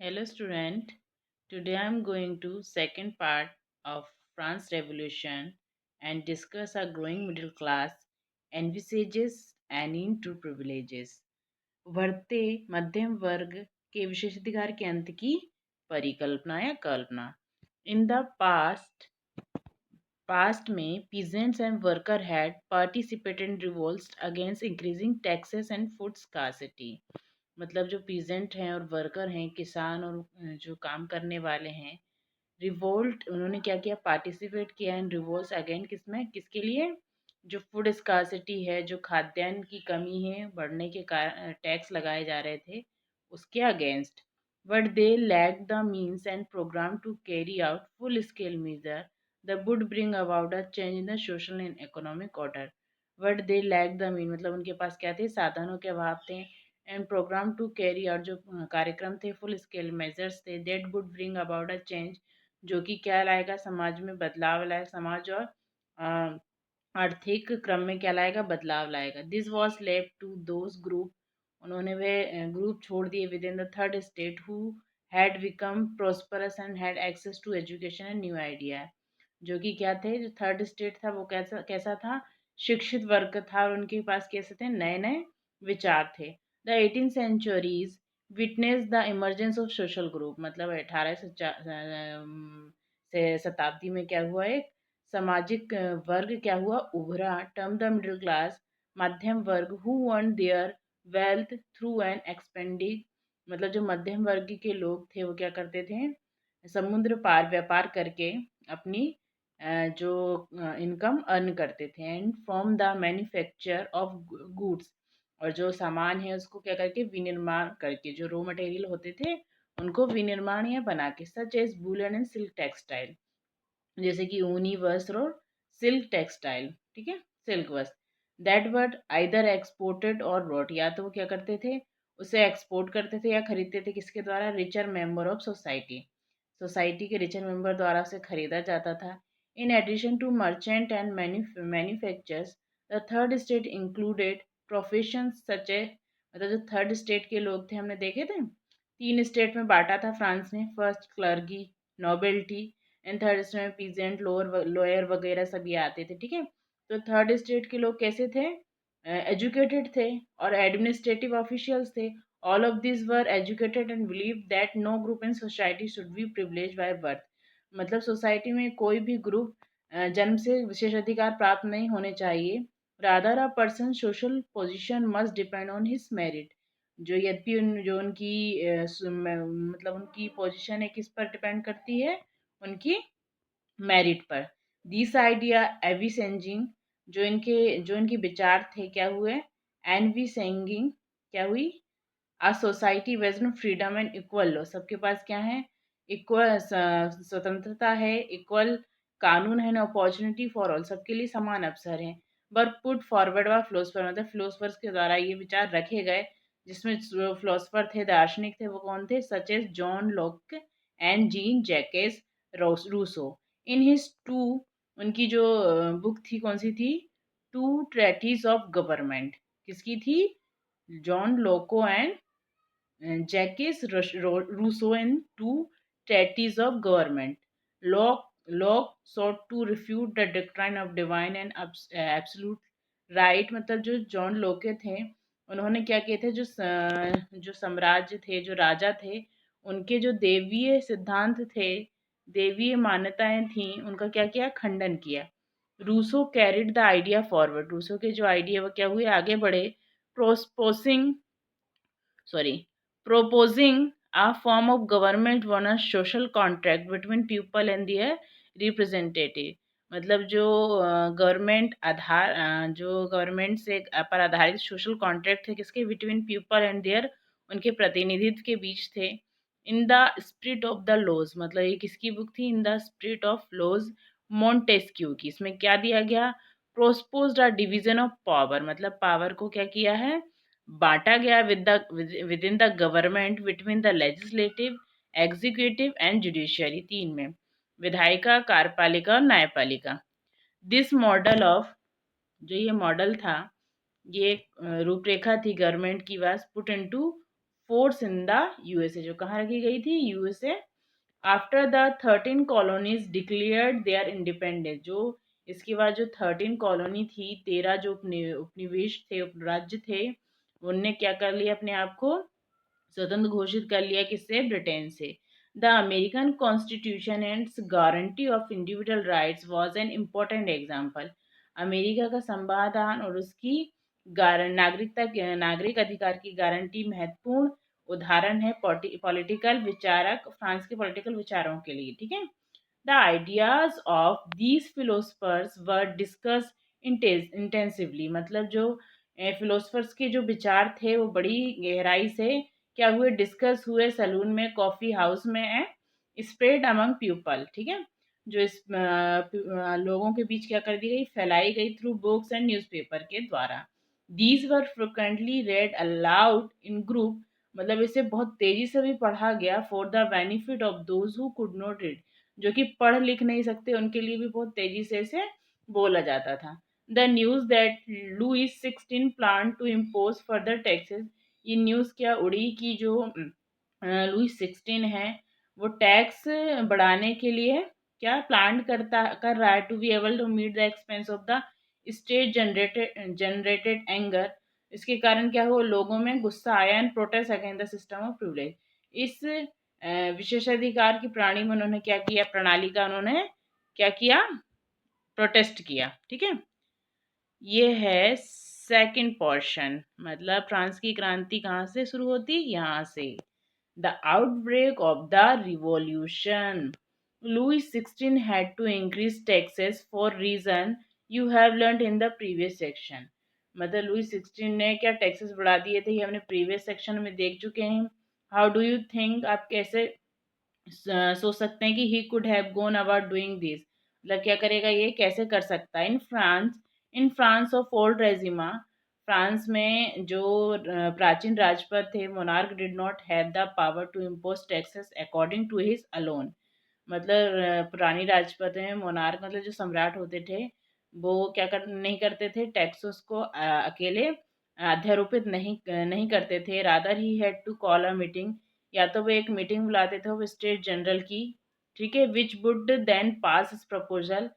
Hello student, today I am going to second part of France Revolution and discuss a growing middle class envisages and into privileges. बढ़ते मध्यम वर्ग के विशेषाधिकार के अंत की परिकल्पना या कल्पना. In the past में peasants and worker had participated in revolts against increasing taxes and food scarcity. मतलब जो पीजेंट हैं और वर्कर हैं, किसान और जो काम करने वाले हैं, रिवोल्ट उन्होंने क्या किया, पार्टिसिपेट किया इन रिवोल्ट्स अगेन किसमें, किसके लिए, जो फूड स्कार्सिटी है, जो खाद्यान्न की कमी है, बढ़ने के कारण टैक्स लगाए जा रहे थे उसके against. But they lack the means and program to carry out full scale major the would bring about a change in the social and economic order. But they lack the mean मतलब उनके पास क्या थे, साधनों के अभाव थे, and program to carry out जो कार्यक्रम थे, फुल स्केल मेजर्स थे, that would bring about a change जो कि क्या लाएगा, समाज में बदलाव लाएगा, समाज और आर्थिक क्रम में क्या लाएगा, बदलाव लाएगा. This was left to those group, उन्होंने वे ग्रुप छोड़ दिए within the third state who had become prosperous and had access to education and new idea. जो कि क्या थे, जो थर्ड स्टेट था वो कैसा कैसा था, शिक्षित वर्ग था और उनके पास कैसे थे, नए नए विचार थे. The 18 centuries witness the emergence of social group, मतलब 18 से शताब्दी में क्या हुआ, एक सामाजिक वर्ग क्या हुआ, उभरा. टर्म द मिडिल क्लास, मध्यम वर्ग, who earn there wealth through an expanding, मतलब जो मध्यम वर्ग के लोग थे वो क्या करते थे, समुद्र पार व्यापार करके अपनी जो इनकम अर्न करते थे. And from the manufacture of goods, और जो सामान है उसको क्या करके, विनिर्माण करके, जो रॉ मटेरियल होते थे उनको विनिर्माण या बना के, such as woollen and silk textile, जैसे कि ऊनी वस्त्र और सिल्क टेक्सटाइल, ठीक है, सिल्क वस्त्र. दैट वर्ड आइदर एक्सपोर्टेड और ब्रॉट, या तो वो क्या करते थे, उसे एक्सपोर्ट करते थे या खरीदते थे, किसके द्वारा, richer member of society, society के रिचर मेंबर द्वारा उसे खरीदा जाता था. In addition to merchant and manufacturers, the third estate included profession such a, मतलब जो थर्ड स्टेट के लोग थे, हमने देखे थे, तीन स्टेट में बांटा था फ्रांस ने. First clergy, novelty, and third state में पीजेंट, लोअर वगैरह सभी आते थे, ठीक है. तो थर्ड स्टेट के लोग कैसे थे, एजुकेटेड थे और एडमिनिस्ट्रेटिव ऑफिशियल्स थे. All of this were educated and believe that no group in society should be privilege by birth, मतलब सोसाइटी में कोई भी ग्रुप जन्म से विशेष अधिकार प्राप्त नहीं होने चाहिए. Rather a person social position must depend on his merit, जो यद्यपि जो उनकी मतलब उनकी पोजीशन है किस पर डिपेंड करती है, उनकी मेरिट पर. दिस आइडिया एवी सेंजिंग, जो इनके विचार थे क्या हुए, एनवी सेंगिंग क्या हुई, आ सोसाइटी वेज no freedom and equal law, सबके पास क्या है, इक्वल स्वतंत्रता है, इक्वल कानून है, ना अपॉर्चुनिटी फॉर ऑल, सबके लिए समान अवसर है. बट पुट फॉरवर्ड व फिलोसफर, मतलब फिलोसफर्स के द्वारा ये विचार रखे गए, जिसमें जो फिलोसफर थे, दार्शनिक थे, वो कौन थे, such as John Locke and Jean Jacques Rousseau. In his two, उनकी जो बुक थी कौन सी थी, टू ट्रेटिस ऑफ गवर्नमेंट, किसकी थी, John Locke and Jacques Rousseau in two treatise of government. Locke sought to refute the doctrine of divine and absolute right, मतलब जो John लोके थे उन्होंने क्या किए थे, जो साम्राज्य थे, जो राजा थे, उनके जो देवीय सिद्धांत थे, देवीय मान्यताएं थी, उनका क्या किया, खंडन किया. Rousseau carried the idea forward, Rousseau के जो आइडिया वो क्या हुए, आगे बढ़े. प्रोस्पोसिंग sorry proposing a form of government on a social contract between people and their representative, मतलब जो गवर्नमेंट जो गवर्नमेंट से पर आधारित सोशल कॉन्ट्रैक्ट थे, किसके, बिटवीन पीपल एंड देयर, उनके प्रतिनिधित्व के बीच थे. In the spirit of the laws, मतलब ये किसकी बुक थी, in the spirit of laws, Montesquieu की. इसमें क्या दिया गया, proposed a division of power, मतलब पावर को क्या किया है, बांटा गया within the government between the legislative, executive and judiciary, तीन में, विधायिका, कार्यपालिका और न्यायपालिका. दिस मॉडल ऑफ, जो ये मॉडल था, ये रूपरेखा थी गवर्नमेंट की, was put into force in the USA, जो कहाँ रखी गई थी, USA. After the 13 colonies declared their independence, जो इसके बाद जो 13 कॉलोनी थी, 13 जो उपनिवेश थे, उपराज्य थे, उनने क्या कर लिया, अपने आप को स्वतंत्र घोषित कर लिया, किससे, ब्रिटेन से। The American constitution and guarantee of individual rights was an important example. America का संविधान और उसकी नागरिक अधिकार की गारंटी महत्वपूर्ण उदाहरण है पॉलिटिकल विचारक, फ्रांस के पॉलिटिकल विचारों के लिए, ठीक है। The ideas of these philosophers were discussed intensively, मतलब जो फिलोसफर्स के जो विचार थे वो बड़ी गहराई से क्या हुए, डिस्कस हुए, सलून में, कॉफी हाउस में, स्प्रेड अमंग पीपल, ठीक है। जो इस लोगों के बीच क्या कर दी गई, फैलाई गई थ्रू बुक्स एंड न्यूज़पेपर के द्वारा। These were frequently red allowed in group, मतलब इसे बहुत तेजी से भी पढ़ा गया, for the benefit of those who could not read, जो कि पढ़ लिख नहीं सकते, उनके लिए भी बहुत तेजी से इसे बोला जाता था। The news that Louis 16 plan to impose further taxes, ये न्यूज़ क्या उड़ी कि जो लुइस 16 है वो टैक्स बढ़ाने के लिए क्या प्लान कर रहा है, to be able to meet the expense of the state generated anger. इसके कारण क्या हुआ, लोगों में गुस्सा आया, and protest against the system of privilege. इस विशेषाधिकार की प्रणाली में उन्होंने क्या किया, प्रणाली का उन्होंने क्या किया, प्रोटेस्ट किया, ठीक है। ये है सेकंड पोर्शन, मतलब फ्रांस की क्रांति कहाँ से शुरू होती, यहाँ से। The outbreak of the revolution, Louis 16 had to increase taxes for reason you have learned in the previous section, मतलब लुई 16 ने क्या टैक्सेस बढ़ा दिए थे, ये हमने प्रीवियस सेक्शन में देख चुके हैं। हाउ डू यू थिंक, आप कैसे सोच सकते हैं कि he could have gone about doing this, मतलब क्या करेगा, ये कैसे कर सकता है। In France of old regime, France में जो प्राचीन राजपद थे, monarch did not have the power to impose taxes according to his alone, मतलब पुरानी राजपद में मोनार्क मतलब जो सम्राट होते थे, वो क्या कर नहीं करते थे, टैक्सेस को अकेले अध्यारोपित नहीं करते थे। Rather he had to call a meeting, या तो वो एक मीटिंग बुलाते थे वो स्टेट जनरल की, ठीक है, which would then pass proposal,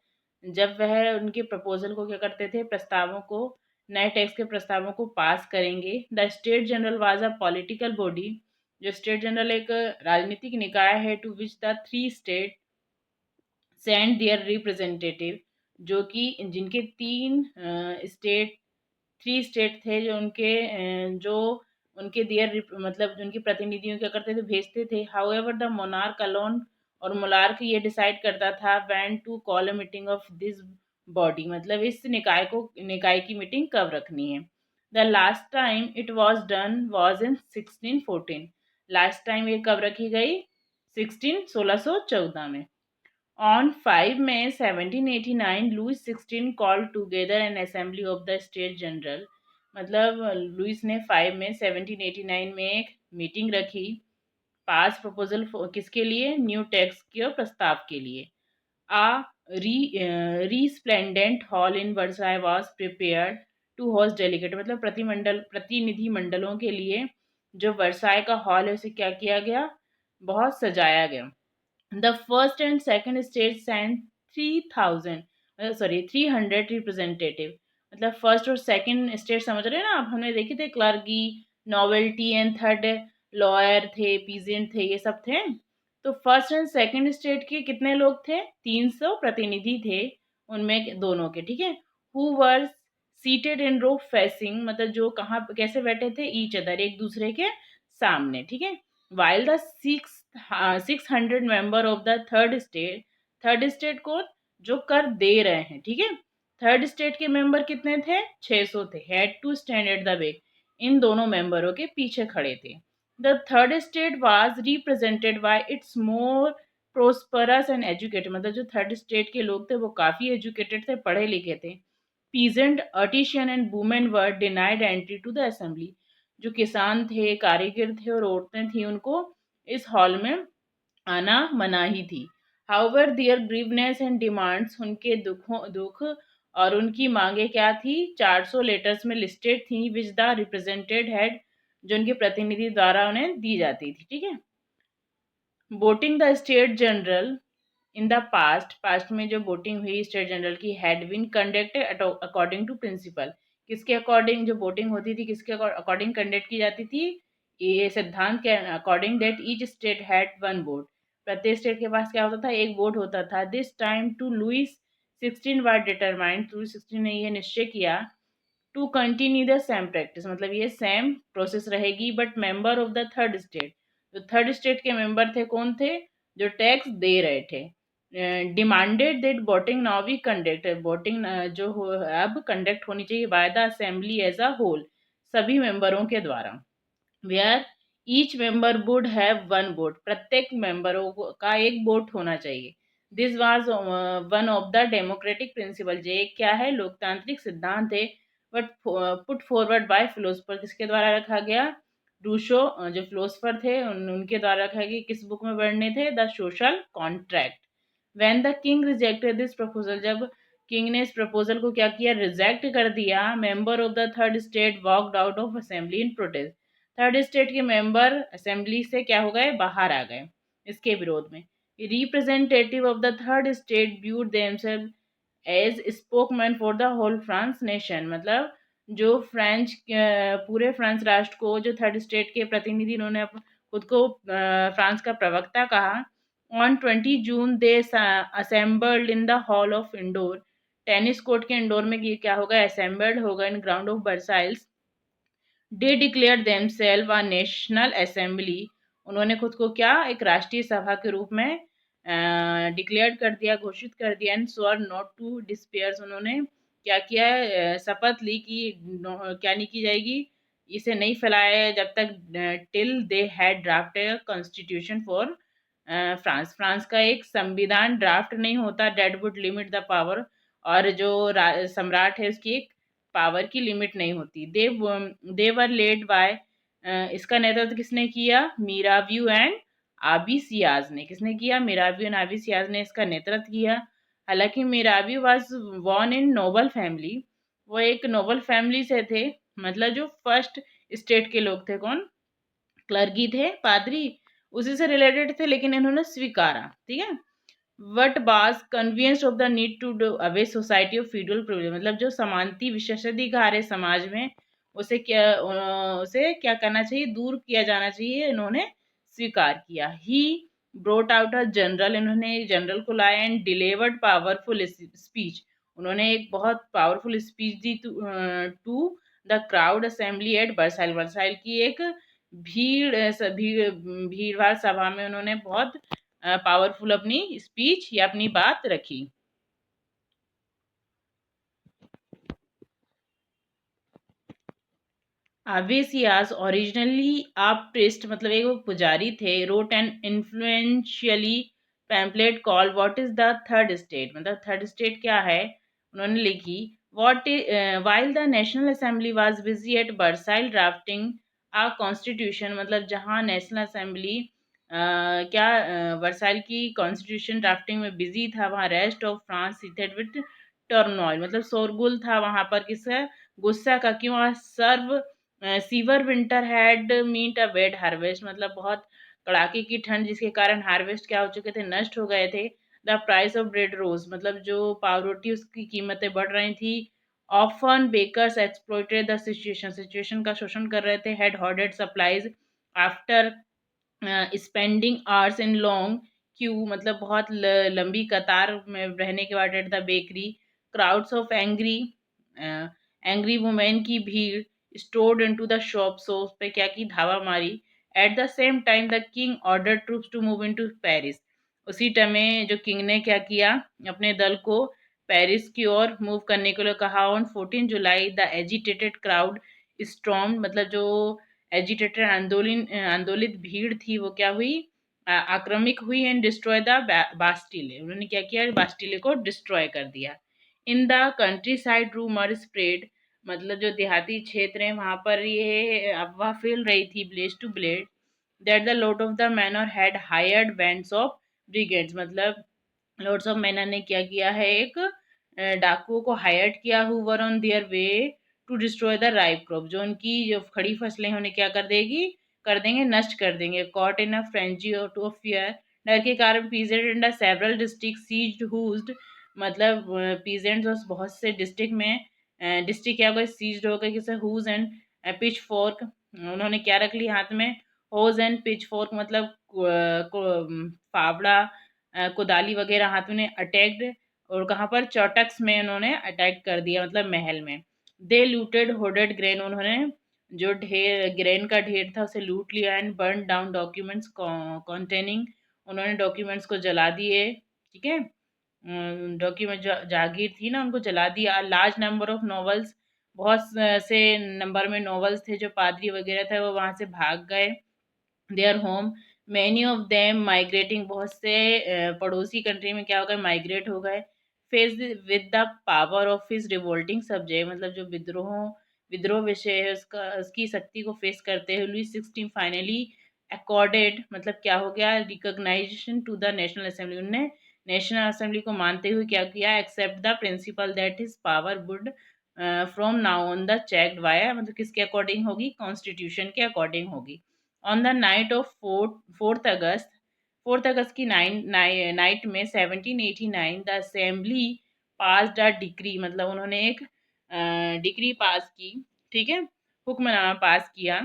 जब वह उनके प्रपोजल को क्या करते थे, प्रस्तावों को, नए टैक्स के प्रस्तावों को पास करेंगे। The state general was a political body, जो स्टेट जनरल एक राजनीतिक निकाय है, to which the 3 state send their representative, जो कि जिनके 3 स्टेट 3 स्टेट थे, जो उनके दियर मतलब उनके प्रतिनिधियों क्या करते थे, भेजते थे। हाउएवर द मोनार्क अलोन, और मोनार्क ये डिसाइड करता था when to call a meeting of this body, मतलब इस निकाय की मीटिंग कब रखनी है। The last time it was done was in 1614, last time ये कब रखी गई, 1614 में। On 5 May 1789, Louis XVI called together an assembly of the States General, मतलब लुइस ने 5 मई 1789 में एक मीटिंग रखी, पास प्रपोजल किसके लिए, न्यू टैक्स के प्रस्ताव के लिए। आ resplendent hall in Versailles was prepared to host delegate, मतलब प्रतिनिधि मंडलों के लिए जो वर्साई का हॉल है उसे क्या किया गया, बहुत सजाया गया। The first and second state sent 300 representative, मतलब फर्स्ट और सेकंड स्टेट समझ रहे हैं ना आप, हमने देखे थे clergy, novelty and third lawyer थे, पीजेंट थे, ये सब थे। तो फर्स्ट एंड सेकंड स्टेट के कितने लोग थे, 300 प्रतिनिधि थे, उनमें दोनों के, ठीक है। Who were seated in row facing, मतलब जो कहाँ कैसे बैठे थे, ईच अदर, एक दूसरे के सामने, ठीक है। While the 600 member of the third state को जो कर दे रहे हैं, ठीक है, थर्ड स्टेट के मेंबर कितने थे, 600 थे, had to stand at the back, इन दोनों मेंबरों के पीछे खड़े थे। The third estate was represented by its more prosperous and educated, मतलब जो थर्ड स्टेट के लोग थे वो काफ़ी एजुकेटेड थे, पढ़े लिखे थे। Peasant, artisan and women were denied entry to the assembly, जो किसान थे, कारीगर थे और औरतें थी, उनको इस हॉल में आना मनाही थी। हाउएवर देयर ग्रीवनेस एंड डिमांड्स, उनके दुख और उनकी मांगे क्या थी, 400 लेटर्स में लिस्टेड थी, विच द रिप्रेजेंटेड हैड, जो उनके प्रतिनिधि द्वारा उन्हें दी जाती थी, ठीक है। Voting the state general in the past में जो वोटिंग हुई स्टेट जनरल की had been conducted according to principle. किसके अकॉर्डिंग जो वोटिंग होती थी, किसके अकॉर्डिंग कंडक्ट की जाती थी? ये सिद्धांत के according that each state had one vote. प्रत्येक स्टेट के पास क्या होता था? एक वोट होता था। This time to Louis 16 was determined, Louis 16 ने यह निश्चय किया to continue the same practice, मतलब ये सेम प्रोसेस रहेगी, but member of the third state, जो थर्ड स्टेट के मेंबर थे कौन थे? जो टैक्स दे रहे थे, demanded that voting now be conduct, voting जो अब कंडक्ट होनी चाहिए by the assembly as a whole, सभी मेंबरों के द्वारा। Where each member would have one vote, प्रत्येक मेंबरों का एक वोट होना चाहिए। This was one of the democratic principle, ये क्या है? लोकतांत्रिक सिद्धांत है। But put forward by philosopher, किसके द्वारा रखा गया? रूसो, जो फिलोसफर थे उनके द्वारा रखा गया। किस बुक में पढ़ने थे? The social contract. When the king rejected this proposal, जब किंग ने इस प्रपोजल को क्या किया? रिजेक्ट कर दिया। Member of the third state walked out of assembly in protest, third state के मेंबर असेंबली से क्या हो गए? बाहर आ गए इसके विरोध में। Representative of the third state viewed themselves as spokesman for the whole France nation, मतलब जो फ्रेंच पूरे फ्रांस राष्ट्र को, जो थर्ड स्टेट के प्रतिनिधि, इन्होंने खुद को फ्रांस का प्रवक्ता कहा। On 20 June they assembled in the hall of indoor, tennis court के इंडोर में ये क्या होगा? असेंबल्ड होगा in ground of Versailles. They declare themselves a national assembly, उन्होंने खुद को क्या? एक राष्ट्रीय सभा के रूप में डिक्लेयर कर दिया, घोषित कर दिया। एंड स्वर नॉट टू डिस्पेयर, उन्होंने क्या किया? शपथ ली कि क्या नहीं की जाएगी, इसे नहीं फैलाया जब तक till they had draft constitution for France, France का एक संविधान ड्राफ्ट नहीं होता, that would limit the power, और जो सम्राट है उसकी एक पावर की लिमिट नहीं होती। दे वर लेड बाय, इसका नेतृत्व किसने किया? मीराव्यू एंड आबी सियाज ने। किसने किया? मीराव्यू एंड आबी सियाज ने इसका नेतृत्व किया। हालांकि Mirabeau was born in noble family, वो एक नोबल फैमिली से थे, मतलब जो फर्स्ट स्टेट के लोग थे। कौन? क्लर्की थे, पादरी, उसी से रिलेटेड थे, लेकिन इन्होंने स्वीकारा, ठीक है। What was convenience of the need to do away society of feudal privilege, मतलब जो समानती विशेषाधिकार है समाज में, उसे क्या करना चाहिए? दूर किया जाना चाहिए, इन्होंने स्वीकार किया। ही ब्रोट आउट अ जनरल, इन्होंने एक जनरल को लाया। एंड डिलीवर्ड पावरफुल स्पीच, उन्होंने एक बहुत पावरफुल स्पीच दी to the crowd assembly at Versailles, Versailles की एक भीड़ भाड़ सभा में उन्होंने बहुत पावरफुल अपनी स्पीच या अपनी बात रखी। आवेसियास ओरिजिनली अ प्रिस्ट, मतलब एक वो पुजारी थे। Wrote an influentially pamphlet call what is the third estate, मतलब थर्ड स्टेट क्या है, उन्होंने लिखी। What while the national assembly was busy at Versailles drafting a constitution, मतलब जहाँ नेशनल असेंबली क्या वर्साइल की कॉन्स्टिट्यूशन ड्राफ्टिंग में बिजी था, वहाँ rest of France seated with turmoil, मतलब शोरगुल था वहाँ पर, किसका? गुस्सा का। क्यों? Serve severe winter had meant a bad harvest, मतलब बहुत कड़ाके की ठंड जिसके कारण हार्वेस्ट क्या हो चुके थे? नष्ट हो गए थे। The price of bread rose, मतलब जो पाव रोटी उसकी कीमतें बढ़ रही थी। Often bakers exploited the situation, situation का शोषण कर रहे थे। Had hoarded supplies after spending hours in long queue, मतलब बहुत लंबी कतार में रहने के बाद at the bakery. Crowds of angry angry women की भीड़ स्टोर्ड इनटू द शॉप, सो उस पे क्या की? धावा मारी। At the same time the king order troops to move into Paris, उसी टाइम में जो किंग ने क्या किया? अपने दल को पेरिस की ओर मूव करने के लिए कहा। On 14 July the agitated crowd storm, मतलब जो एजिटेटेड आंदोलित भीड़ थी वो क्या हुई? आक्रमिक हुई। एंड डिस्ट्रॉय द बास्टिले, उन्होंने क्या किया? बास्टिले को डिस्ट्रॉय कर दिया। In the country side rumour spread, मतलब जो देहाती क्षेत्र हैं वहाँ पर ये अफवाह फैल रही थी, blade to blade, that the lord of the manor had hired bands of brigades, मतलब लॉर्ड्स ऑफ मैनर ने क्या किया है? एक डाकुओं को हायर किया, who were on their way to destroy the ripe crop, जो उनकी जो खड़ी फसलें हैं उन्हें क्या कर देंगे, नष्ट कर देंगे। कॉट इन अ फ्रेंजी और टू फियर, डर के कारण peasant in several district seized hoes, मतलब पीजेंट्स बहुत से डिस्ट्रिक्ट में, डिस्ट्रिक्ट क्या हो गए, सीज्ड हो गए, किसे, हुज एंड पिच फॉर्क, उन्होंने क्या रख ली हाथ में, होज एंड पिच फॉर्क, मतलब फावड़ा, कुदाली वगैरह हाथ में अटैक्ड, और कहाँ पर, चौटक्स में उन्होंने अटैक कर दिया, मतलब महल में। दे लूटेड होडेड ग्रेन, उन्होंने जो ढेर ग्रेन का ढेर था उसे लूट लिया। And burn down documents containing, उन्होंने डॉक्यूमेंट्स को जला दिए, ठीक है, डॉक्यूमेंट जो जागीर थी ना उनको जला दिया। लार्ज नंबर ऑफ नॉवेल्स, बहुत से नंबर में नॉवेल्स थे, जो पादरी वगैरह थे वो वहाँ से भाग गए their home, many of them migrating, बहुत से पड़ोसी कंट्री में क्या हो गए, माइग्रेट हो गए। Face with the power of his revolting subject, मतलब जो विद्रोह विषय है उसका, उसकी शक्ति को फेस करते हुए लुई 16 फाइनली अकॉर्डेड, मतलब क्या हो गया, recognisation to the national assembly, उनने नेशनल असेंबली को मानते हुए क्या किया, accept the principle that his power would from now on the checked via, मतलब किसके अकॉर्डिंग होगी, कॉन्स्टिट्यूशन के अकॉर्डिंग होगी। On the night of fourth August की नाइट में 1789 the assembly pass a decree, मतलब उन्होंने एक डिक्री पास की, ठीक है, हुक्मनामा पास किया,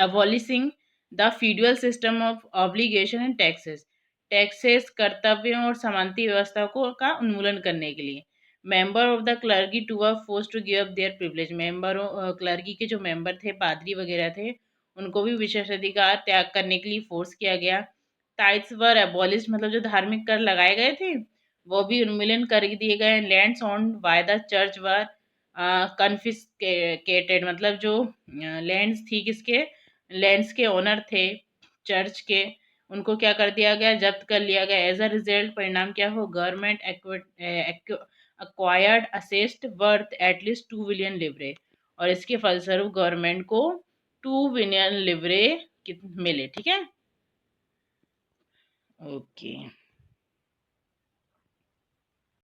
abolishing the feudal system of obligation and taxes, taxes कर्तव्यों और समानती व्यवस्था को का उन्मूलन करने के लिए। Member of the clergy to a force to give up their privilege, मेंबरों क्लर्की के जो मेंबर थे, पादरी वगैरह थे, उनको भी विशेषाधिकार त्याग करने के लिए फोर्स किया गया। टाइट्स वर एबॉलिश, मतलब जो धार्मिक कर लगाए गए थे वो भी उन्मूलन कर दिए गए। Lands owned by the church were confiscated, मतलब जो लैंड्स थी किसके, लैंड्स के ओनर थे चर्च के, उनको क्या कर दिया गया, जब्त कर लिया गया। एज अ रिजल्ट, परिणाम क्या हो, government acquired assets worth at least 2 billion livres, और इसके फलस्वरूप गवर्नमेंट को 2 बिलियन लिवरे मिले, ठीक है, ओके।